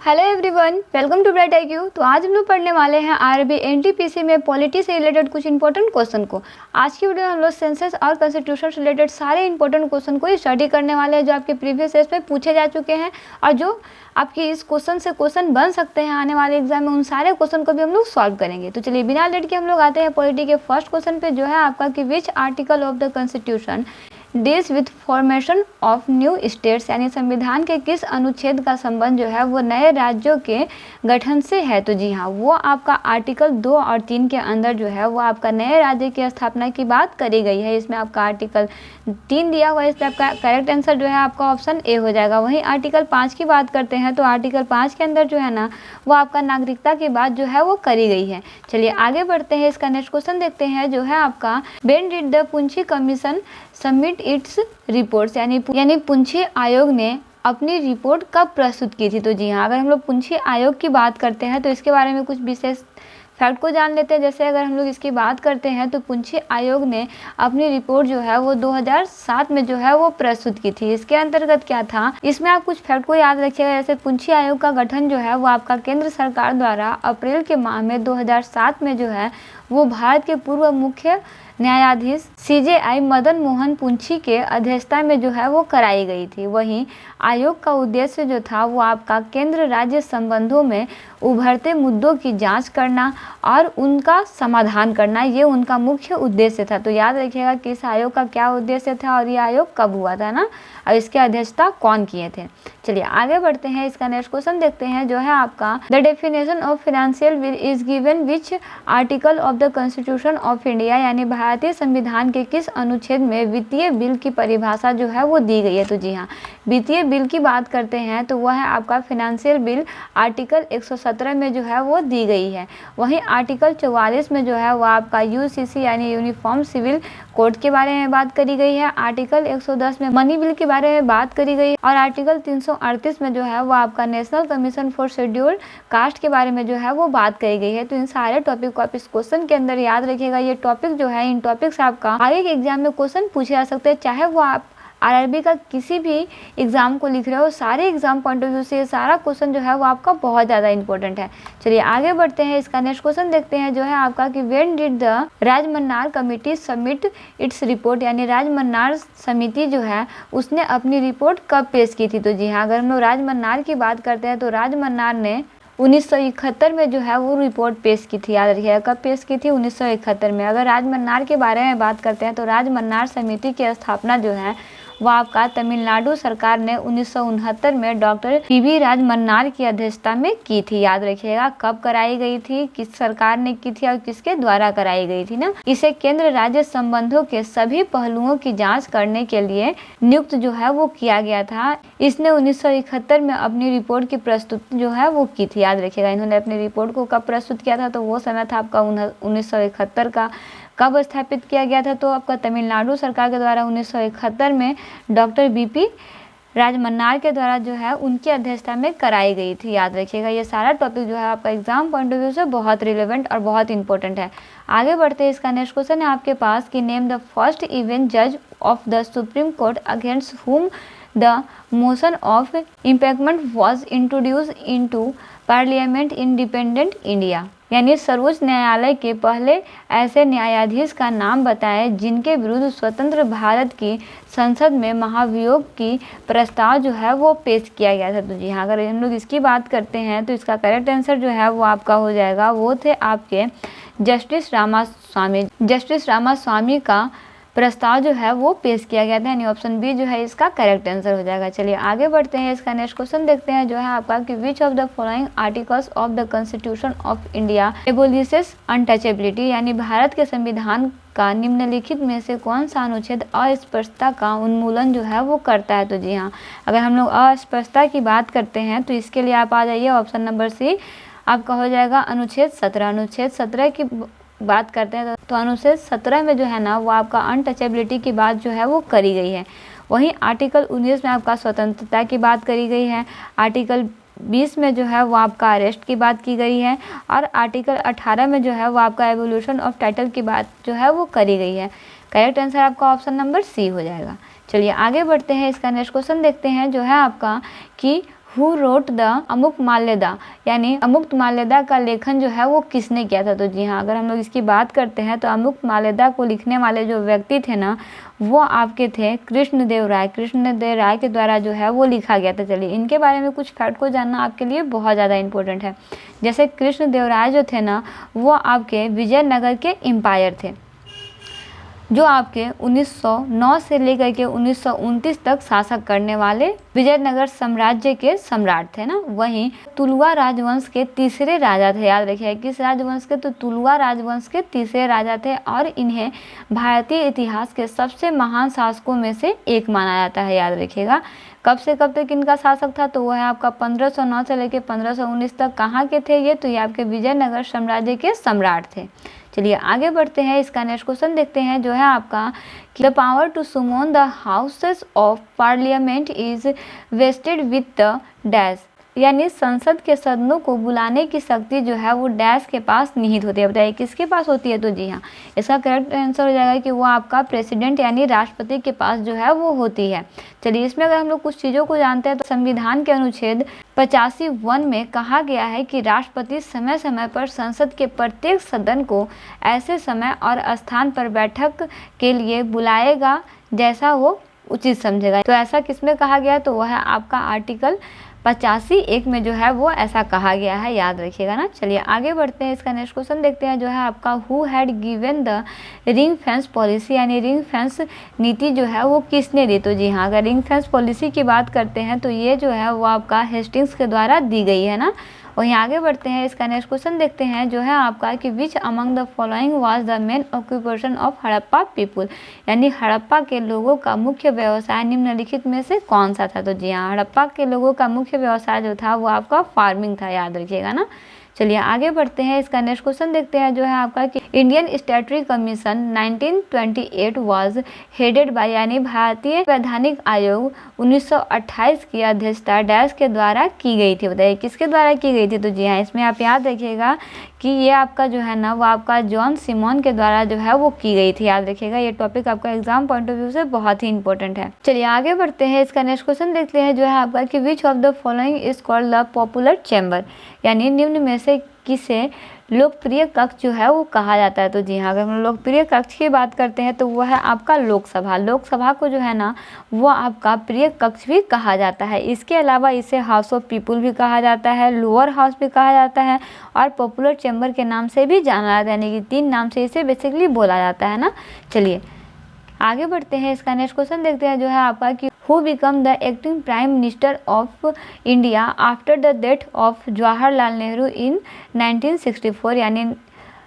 Hello everyone, welcome to bright IQ। तो आज हम लोग पढ़ने वाले हैं आरबी एनटीपीसी में पॉलिटी से रिलेटेड कुछ इंपॉर्टेंट क्वेश्चन को। आज की वीडियो में हम लोग सेंसस और कॉन्स्टिट्यूशन से रिलेटेड सारे इंपॉर्टेंट क्वेश्चन को स्टडी करने वाले हैं जो आपके प्रीवियस ईयर्स में पूछे जा चुके हैं और जो आपकी इस क्वेश्चन से क्वेश्चन बन सकते हैं आने वाले एग्जाम में। उन सारे क्वेश्चन को भी हम लोग सॉल्व करेंगे। तो चलिए बिना लेट के हम लोग आते हैं पॉलिटी के फर्स्ट क्वेश्चन पे, जो है आपका कि which article of the constitution deals with formation of new states, यानी संविधान के किस अनुच्छेद का संबंध जो है वो नए राज्यों के गठन से है। तो जी हाँ, वो आपका आर्टिकल 2 और 3 के अंदर जो है वो आपका नए राज्य की स्थापना की बात करी गई है। इसमें आपका आर्टिकल 3 दिया हुआ है, इसलिए आपका करेक्ट आंसर जो है आपका ऑप्शन ए हो जाएगा। वहीं आर्टिकल 5 की बात करते हैं तो आर्टिकल 5 के अंदर जो है ना वो आपका नागरिकता की बात जो है वो करी गई है। चलिए आगे बढ़ते हैं, इसका नेक्स्ट क्वेश्चन देखते हैं जो है आपका when did the Punchhi commission submit it's reports, यानी पुंछी आयोग ने अपनी रिपोर्ट कब प्रस्तुत की थी। तो जी हाँ, अगर हम लोग पुंछी आयोग की बात करते हैं तो इसके बारे में कुछ विशेष फैक्ट को जान लेते हैं। जैसे अगर हम लोग इसकी बात करते हैं तो पुंछी आयोग ने अपनी रिपोर्ट जो है वो 2007 में जो है वो प्रस्तुत की थी। इसके अंतर्गत क्या था, इसमें आप कुछ फैक्ट को याद रखिएगा। जैसे पुंछी आयोग का गठन जो है वो आपका केंद्र सरकार द्वारा अप्रैल के माह में 2007 में जो है वो भारत के पूर्व मुख्य न्यायाधीश CJI मदन मोहन पुंछी के अध्यक्षता में जो है वो कराई गई थी। वहीं आयोग का उद्देश्य जो था वो आपका केंद्र राज्य संबंधों में उभरते मुद्दों की जांच करना और उनका समाधान करना, ये उनका मुख्य उद्देश्य था। तो याद रखिएगा कि इस आयोग का क्या उद्देश्य था और ये आयोग कब हुआ था ना, और इसके अध्यक्षता कौन किए थे। चलिए आगे बढ़ते हैं, इसका नेक्स्ट क्वेश्चन देखते हैं जो है आपका the definition of financial bill is given which article of the constitution of India, यानी भारतीय संविधान के किस अनुच्छेद में वित्तीय बिल की परिभाषा जो है वो दी गई है। तो जी हाँ, वित्तीय बिल की बात करते हैं तो वह है आपका फाइनेंशियल बिल आर्टिकल 117 में जो है वो दी गई है। वहीं आर्टिकल 44 में जो है वो आपका UCC यानी यूनिफॉर्म सिविल कोड के बारे में बात करी गई है। आर्टिकल 110 में मनी बिल के बारे में बात करी गई है और आर्टिकल 338 में जो है वो आपका national commission for scheduled caste के बारे में जो है वो बात करी गई है। तो इन सारे टॉपिक को आप इस क्वेश्चन के अंदर याद रखिएगा। ये टॉपिक जो है, इन टॉपिक से आपका आगे के एग्जाम में क्वेश्चन पूछे जा सकते हैं, चाहे वो आप आरआरबी का किसी भी एग्जाम को लिख रहे हो। सारे एग्जाम पॉइंट ऑफ व्यू से ये सारा क्वेश्चन जो है वो आपका बहुत ज़्यादा इंपॉर्टेंट है। चलिए आगे बढ़ते हैं, इसका नेक्स्ट क्वेश्चन देखते हैं जो है आपका कि when did the Rajamannar committee submit its report, यानी राजमन्नार समिति जो है उसने अपनी रिपोर्ट कब पेश की थी। तो जी हाँ, अगर हम लोग राजमन्नार की बात करते हैं तो राजमन्नार ने 1971 में जो है वो रिपोर्ट पेश की थी। याद रखिएगा कब पेश की थी, 1971 में। अगर राजमन्नार के बारे में बात करते हैं तो राजमन्नार समिति की स्थापना जो है वो आपका तमिलनाडु सरकार ने 1969 में डॉक्टर PV राजमन्नार की अध्यक्षता में की थी। याद रखिएगा कब कराई गई थी, किस सरकार ने की थी और किसके द्वारा कराई गई थी ना। इसे केंद्र राज्य संबंधों के सभी पहलुओं की जांच करने के लिए नियुक्त जो है वो किया गया था। इसने 1971 में अपनी रिपोर्ट की प्रस्तुति जो है वो की थी। याद रखिएगा इन्होंने अपनी रिपोर्ट को कब प्रस्तुत किया था, तो वो समय था आपका 1971 का। कब स्थापित किया गया था, तो आपका तमिलनाडु सरकार के द्वारा 1971 में डॉक्टर BP राजमन्नार के द्वारा जो है उनकी अध्यक्षता में कराई गई थी। याद रखिएगा ये सारा टॉपिक जो है आपका एग्जाम पॉइंट ऑफ व्यू से बहुत रिलेवेंट और बहुत इंपॉर्टेंट है। आगे बढ़ते हैं, इसका नेक्स्ट क्वेश्चन है आपके पास कि नेम द फर्स्ट इवेंट जज of the supreme court against whom the motion of impeachment was introduce into parliament independent India, यानी सर्वोच्च न्यायालय के पहले ऐसे न्यायाधीश का नाम बताएं जिनके विरुद्ध स्वतंत्र भारत की संसद में महाभियोग की प्रस्ताव जो है वो पेश किया गया था। तो जी हाँ, अगर हम लोग इसकी बात करते हैं तो इसका करेक्ट आंसर जो है वो आपका हो जाएगा, वो थे आपके जस्टिस रामास्वामी। जस्टिस रामास्वामी का प्रस्ताव जो है वो पेश किया गया था, यानी ऑप्शन बी जो है इसका करेक्ट आंसर हो जाएगा। चलिए आगे बढ़ते हैं, इसका नेक्स्ट क्वेश्चन देखते हैं जो है आपका कि which of the following articles of the constitution of India abolishes untouchability, यानी भारत के संविधान का निम्नलिखित में से कौन सा अनुच्छेद अस्पष्टता का उन्मूलन जो है वो करता है। तो जी हाँ, अगर हम लोग अस्पष्टता की बात करते हैं तो इसके लिए आप आ जाइए ऑप्शन नंबर सी, आपका हो जाएगा अनुच्छेद 17। अनुच्छेद 17 की बात करते हैं तो अनुच्छेद 17 में जो है ना वो आपका अनटचेबिलिटी की बात जो है वो करी गई है। वहीं आर्टिकल 19 में आपका स्वतंत्रता की बात करी गई है। आर्टिकल 20 में जो है वो आपका अरेस्ट की बात की गई है और आर्टिकल 18 में जो है वो आपका एवोल्यूशन ऑफ टाइटल की बात जो है वो करी गई है। करेक्ट आंसर आपका ऑप्शन नंबर सी हो जाएगा। चलिए आगे बढ़ते हैं, इसका नेक्स्ट क्वेश्चन देखते हैं जो है आपका कि हु रोट द अमुक्तमाल्यदा, यानी अमुक्तमाल्यदा का लेखन जो है वो किसने किया था। तो जी हाँ, अगर हम लोग इसकी बात करते हैं तो अमुक्तमाल्यदा को लिखने वाले जो व्यक्ति थे ना, वो आपके थे कृष्णदेव राय। कृष्णदेव राय के द्वारा जो है वो लिखा गया था। चलिए इनके बारे में कुछ फैक्ट को जानना आपके लिए बहुत ज़्यादा इंपॉर्टेंट है। जैसे कृष्णदेव राय जो थे ना, वो आपके विजयनगर के एम्पायर थे, जो आपके 1909 से लेकर के 1929 तक शासक करने वाले विजयनगर साम्राज्य के सम्राट थे ना। वहीं तुलुवा राजवंश के तीसरे राजा थे। याद रखिए किस राजवंश के, तो तुलुवा राजवंश के तीसरे राजा थे, और इन्हें भारतीय इतिहास के सबसे महान शासकों में से एक माना जाता है। याद रखिएगा कब से कब तक इनका शासक था, तो वह है आपका 1509 से लेकर 1519 तक। कहाँ के थे ये, तो ये आपके विजयनगर साम्राज्य के सम्राट थे। चलिए आगे बढ़ते हैं, इसका नेक्स्ट क्वेश्चन देखते हैं, जो है आपका the power to summon the houses of parliament is vested with the dash, यानी संसद के सदनों को बुलाने की शक्ति जो है वो डैश के पास निहित होती है। बताइए किसके पास होती है, तो जी हाँ, इसका करेक्ट आंसर हो जाएगा कि वो आपका प्रेसिडेंट यानी राष्ट्रपति के पास जो है वो होती है। चलिए इसमें अगर हम लोग कुछ चीज़ों को जानते हैं, तो संविधान के अनुच्छेद 85(1) में कहा गया है कि राष्ट्रपति समय समय पर संसद के प्रत्येक सदन को ऐसे समय और स्थान पर बैठक के लिए बुलाएगा जैसा वो उचित समझेगा। तो ऐसा किसमें कहा गया है, तो वह है आपका आर्टिकल 85(1) में जो है वो ऐसा कहा गया है। याद रखिएगा ना। चलिए आगे बढ़ते हैं, इसका नेक्स्ट क्वेश्चन देखते हैं, जो है आपका who had given the ring fence policy, यानी रिंग फेंस नीति जो है वो किसने दी। तो जी हाँ, अगर रिंग फेंस पॉलिसी की बात करते हैं तो ये जो है वो आपका हेस्टिंग्स के द्वारा दी गई है ना। वहीं आगे बढ़ते हैं, इसका नेक्स्ट क्वेश्चन देखते हैं, जो है आपका कि which among the following was the main occupation of Harappa people, यानी हड़प्पा के लोगों का मुख्य व्यवसाय निम्नलिखित में से कौन सा था। तो जी हाँ, हड़प्पा के लोगों का मुख्य व्यवसाय जो था वो आपका फार्मिंग था। याद रखिएगा ना। चलिए आगे बढ़ते हैं, इसका नेक्स्ट क्वेश्चन देखते हैं, जो है आपका कि Indian statutory commission 1928 was headed by, यानी भारतीय वैधानिक आयोग 1928 की अध्यक्षता डैश के द्वारा की गई थी। बताइए किसके द्वारा की गई थी। तो जी हाँ, इसमें आप याद रखिएगा कि ये आपका जो है ना वो आपका जॉन सिमोन के द्वारा जो है वो की गई थी। याद रखिएगा, ये टॉपिक आपका एग्जाम पॉइंट ऑफ व्यू से बहुत ही इंपॉर्टेंट है। चलिए आगे बढ़ते हैं, इसका नेक्स्ट क्वेश्चन देखते हैं, जो है आपका कि which of the following is called the popular chamber, यानी निम्न में से किसे लोकप्रिय कक्ष जो है वो कहा जाता है। तो जी हाँ, अगर हम लोकप्रिय कक्ष की बात करते हैं तो वह है आपका लोकसभा। लोकसभा को जो है ना वो आपका प्रिय कक्ष भी कहा जाता है। इसके अलावा इसे हाउस ऑफ पीपुल भी कहा जाता है, लोअर हाउस भी कहा जाता है, और पॉपुलर चैम्बर के नाम से भी जाना जाता है, यानी कि 3 नाम से इसे बेसिकली बोला जाता है ना। चलिए आगे बढ़ते हैं, इसका नेक्स्ट क्वेश्चन देखते हैं, जो है आपका कि who become the acting prime minister of India after the death of Jawaharlal Nehru in 1964, यानी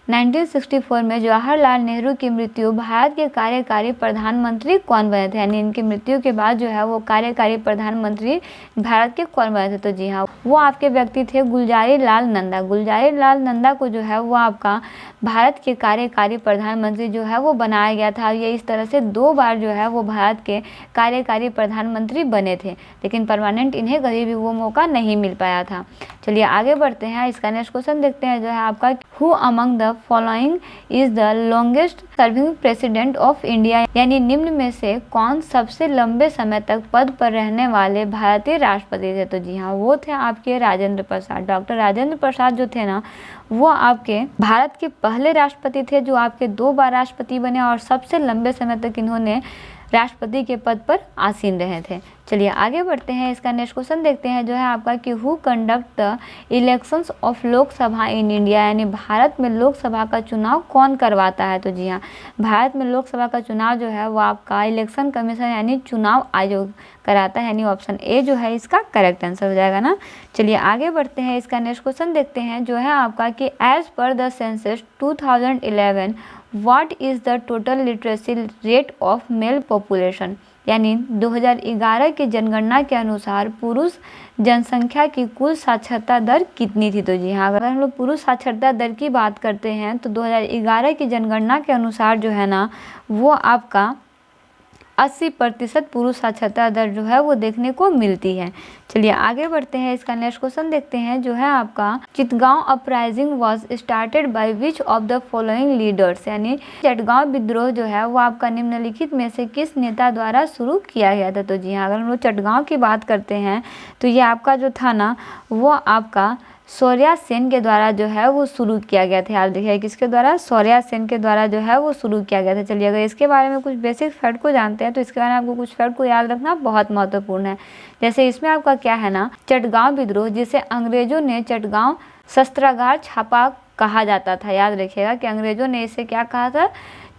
1964 में जवाहरलाल नेहरू की मृत्यु भारत के कार्यकारी प्रधानमंत्री कौन बने थे, यानी इनकी मृत्यु के बाद जो है वो कार्यकारी प्रधानमंत्री भारत के कौन बने थे। तो जी हाँ, वो आपके व्यक्ति थे गुलजारी लाल नंदा। गुलजारी लाल नंदा को जो है वो आपका भारत के कार्यकारी प्रधानमंत्री जो है वो बनाया गया था। ये इस तरह से 2 बार जो है वो भारत के कार्यकारी प्रधानमंत्री बने थे, लेकिन परमानेंट इन्हें कभी भी वो मौका नहीं मिल पाया था। चलिए आगे बढ़ते हैं, इसका नेक्स्ट क्वेश्चन देखते हैं, जो है आपका who among the following is the longest serving president of India, यानी निम्न में से कौन सबसे लंबे समय तक पद पर रहने वाले भारतीय राष्ट्रपति थे। तो जी हाँ, वो थे आपके राजेंद्र प्रसाद। डॉक्टर राजेंद्र प्रसाद जो थे ना वो आपके भारत के पहले राष्ट्रपति थे जो आपके 2 बार राष्ट्रपति बने, और सबसे लंबे समय तक इन्होंने राष्ट्रपति के पद पर आसीन रहे थे। चलिए आगे बढ़ते हैं, इसका नेक्स्ट क्वेश्चन देखते हैं, जो है आपका कि who conduct the elections of Lok Sabha in India, यानी भारत में लोकसभा का चुनाव कौन करवाता है। तो जी हाँ, भारत में लोकसभा का चुनाव जो है वो आपका इलेक्शन कमीशन यानी चुनाव आयोग कराता है, यानी ऑप्शन ए जो है इसका करेक्ट आंसर हो जाएगा ना। चलिए आगे बढ़ते हैं, इसका नेक्स्ट क्वेश्चन देखते हैं, जो है आपका कि एज पर the census 2011 what is the total literacy rate of male population, यानी 2011 की जनगणना के अनुसार पुरुष जनसंख्या की कुल साक्षरता दर कितनी थी। तो जी हाँ, अगर हम लोग पुरुष साक्षरता दर की बात करते हैं तो 2011 की जनगणना के अनुसार जो है ना वो आपका 80% पुरुष साक्षरता दर जो है वो देखने को मिलती है। चलिए आगे बढ़ते हैं, इसका नेक्स्ट क्वेश्चन देखते हैं जो है आपका, Chittagong uprising was started by which of the following leaders, यानी चिटगांव विद्रोह जो है वो आपका निम्नलिखित में से किस नेता द्वारा शुरू किया गया था। तो जी हाँ, अगर हम लोग चिटगांव की बात करते हैं तो ये आपका जो था ना वो आपका शौर्या सेन के द्वारा जो है वो शुरू किया गया था। आप देखिए किसके द्वारा, शौर्या सेन के द्वारा जो है वो शुरू किया गया था। चलिए अगर इसके बारे में कुछ बेसिक फैक्ट को जानते हैं तो इसके बारे में आपको कुछ फैक्ट को याद रखना बहुत महत्वपूर्ण है। जैसे इसमें आपका क्या है ना, चिटगांव विद्रोह जिसे अंग्रेजों ने चिटगांव शस्त्रागार छापा कहा जाता था। याद रखिएगा कि अंग्रेजों ने इसे क्या कहा था,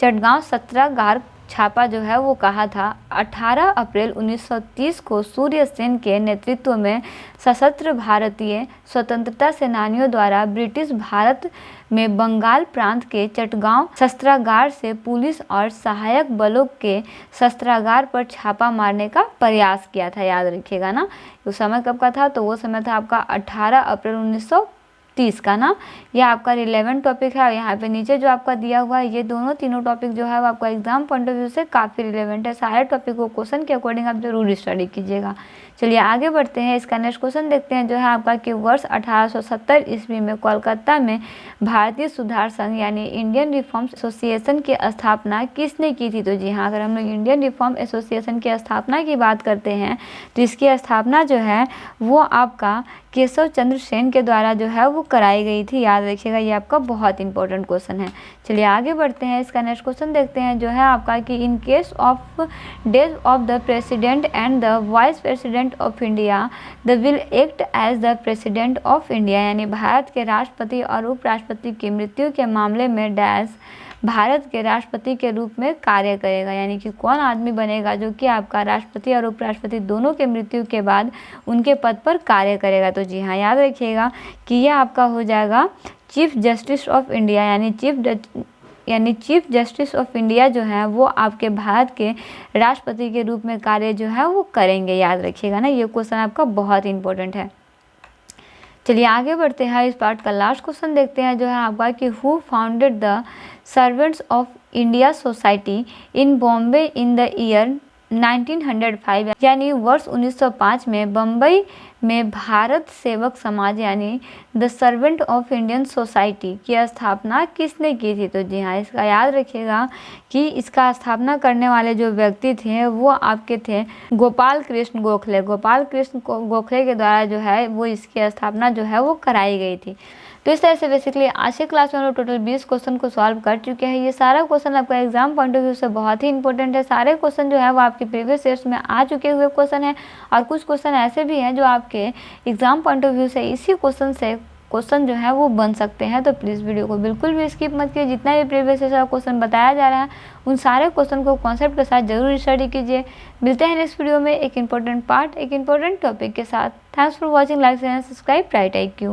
चिटगांव शस्त्रागार छापा जो है वो कहा था। 18 अप्रैल 1930 को सूर्य सेन के नेतृत्व में सशस्त्र भारतीय स्वतंत्रता सेनानियों द्वारा ब्रिटिश भारत में बंगाल प्रांत के चिटगांव शस्त्रागार से पुलिस और सहायक बलों के शस्त्रागार पर छापा मारने का प्रयास किया था। याद रखिएगा ना, उस समय कब का था, तो वो समय था आपका 18 अप्रैल 1930 का ना। यह आपका रिलेवेंट टॉपिक है। यहाँ पे नीचे जो आपका दिया हुआ है ये दोनों तीनों टॉपिक जो है वो आपका एग्जाम पॉइंट ऑफ व्यू से काफ़ी रिलेवेंट है। सारे टॉपिक को क्वेश्चन के अकॉर्डिंग आप जरूर स्टडी कीजिएगा। चलिए आगे बढ़ते हैं, इसका नेक्स्ट क्वेश्चन देखते हैं जो है आपका कि वर्ष 1870 ईस्वी में कोलकाता में भारतीय सुधार संघ यानी इंडियन रिफॉर्म एसोसिएशन की स्थापना किसने की थी। तो जी हाँ, अगर हम लोग इंडियन रिफॉर्म एसोसिएशन की स्थापना की बात करते हैं तो इसकी स्थापना जो है वो आपका केशव चंद्र सेन के द्वारा जो है वो कराई गई थी। याद रखिएगा, ये आपका बहुत इंपॉर्टेंट क्वेश्चन है। चलिए आगे बढ़ते हैं, इसका नेक्स्ट क्वेश्चन देखते हैं जो है आपका कि in case of death of the president and the vice president of India the will act as the president of India, यानी भारत के राष्ट्रपति और उपराष्ट्रपति की मृत्यु के मामले में डैश भारत के राष्ट्रपति के रूप में कार्य करेगा। यानी कि कौन आदमी बनेगा जो कि आपका राष्ट्रपति और उपराष्ट्रपति दोनों के मृत्यु के बाद उनके पद पर कार्य करेगा। तो जी हाँ, याद रखिएगा कि यह आपका हो जाएगा चीफ जस्टिस ऑफ इंडिया, यानी चीफ जस्टिस ऑफ इंडिया जो है वो आपके भारत के राष्ट्रपति के रूप में कार्य जो है वो करेंगे। याद रखिएगा ना, ये क्वेश्चन आपका बहुत इंपॉर्टेंट है। चलिए आगे बढ़ते हैं, इस पार्ट का लास्ट क्वेश्चन देखते हैं जो है आपका कि who founded the servants of India society in Bombay in the year 1905, यानी वर्ष 1905 में बम्बई में भारत सेवक समाज यानी the servant of Indian society की स्थापना किसने की थी। तो जी हाँ, इसका याद रखिएगा कि इसका स्थापना करने वाले जो व्यक्ति थे वो आपके थे गोपाल कृष्ण गोखले। गोपाल कृष्ण गोखले के द्वारा जो है वो इसकी स्थापना जो है वो कराई गई थी। तो इस तरह से बेसिकली आज के क्लास में हम लोग टोटल 20 क्वेश्चन को सॉल्व कर चुके हैं। ये सारा क्वेश्चन आपका एग्जाम पॉइंट ऑफ व्यू से बहुत ही इंपॉर्टेंट है। सारे क्वेश्चन जो है वो आपके प्रीवियस ईयर्स में आ चुके हुए क्वेश्चन है और कुछ क्वेश्चन ऐसे भी हैं जो आपके एग्जाम पॉइंट ऑफ व्यू से इसी क्वेश्चन से क्वेश्चन जो है वो बन सकते हैं। तो प्लीज़ वीडियो को बिल्कुल भी स्किप मत कीजिए। जितना भी प्रीवियस ईयर क्वेश्चन बताया जा रहा है उन सारे क्वेश्चन को कॉन्सेप्ट के साथ जरूर स्टडी कीजिए। मिलते हैं नेक्स्ट वीडियो में एक इंपॉर्टेंट पार्ट, एक इंपॉर्टेंट टॉपिक के साथ। Thanks for watching, like and subscribe bright IQ।